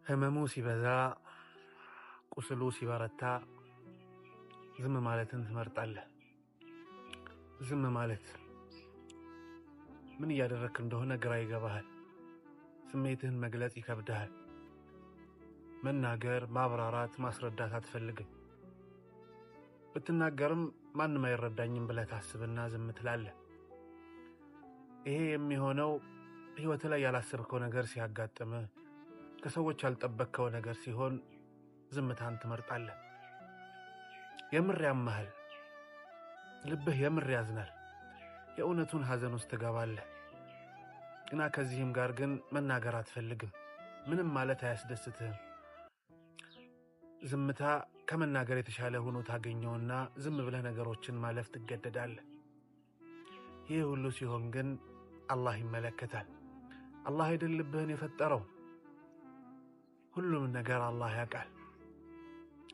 ህመሙ ሲበዛ ቁስሉ ሲበረታ ዝም ማለትን ትመርጣለህ። ዝም ማለት ምን እያደረክ እንደሆነ ግራ ይገባሃል። ስሜትህን መግለጽ ይከብድሃል። መናገር፣ ማብራራት፣ ማስረዳት አትፈልግም። ብትናገርም ማንም አይረዳኝም ብለህ ታስብና ዝም ትላለህ። ይሄ የሚሆነው ህይወት ላይ ያላሰብከው ነገር ሲያጋጥምህ፣ ከሰዎች ያልጠበቅከው ነገር ሲሆን ዝምታን ትመርጣለህ። የምር ያመሃል፣ ልብህ የምር ያዝናል። የእውነቱን ሐዘን ውስጥ ትገባለህ። ግና ከዚህም ጋር ግን መናገር አትፈልግም። ምንም ማለት አያስደስትህም። ዝምታ ከመናገር የተሻለ ሆኖ ታገኘውና ዝም ብለህ ነገሮችን ማለፍ ትገደዳለህ። ይህ ሁሉ ሲሆን ግን አላህ ይመለከታል። አላህ አይደል ልብህን የፈጠረው? ሁሉም ነገር አላህ ያውቃል።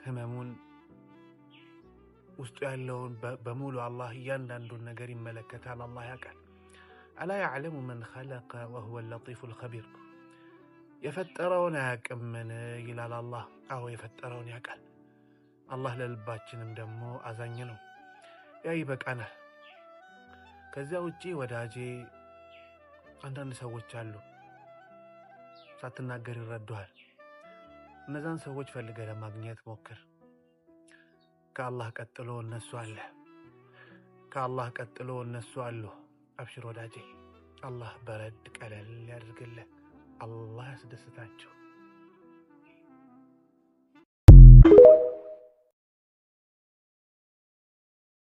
ህመሙን ውስጡ ያለውን በሙሉ አላህ እያንዳንዱን ነገር ይመለከታል። አላህ ያውቃል። አላ ያዕለሙ መን ኸለቀ ወሁወ ለጢፉል ኸቢር። የፈጠረውን አያውቅምን ይላል አላህ። አዎ የፈጠረውን ያውቃል። አላህ ለልባችንም ደግሞ አዛኝ ነው። ያ ይበቃናል። ከዚያ ውጪ ወዳጄ አንዳንድ ሰዎች አሉ ሳትናገር ይረዱሃል። እነዛን ሰዎች ፈልገህ ለማግኘት ሞክር። ከአላህ ቀጥሎ እነሱ አለ። ከአላህ ቀጥሎ እነሱ አሉ። አብሽር ወዳጄ፣ አላህ በረድ ቀለል ያድርግልህ። አላህ ያስደስታቸው።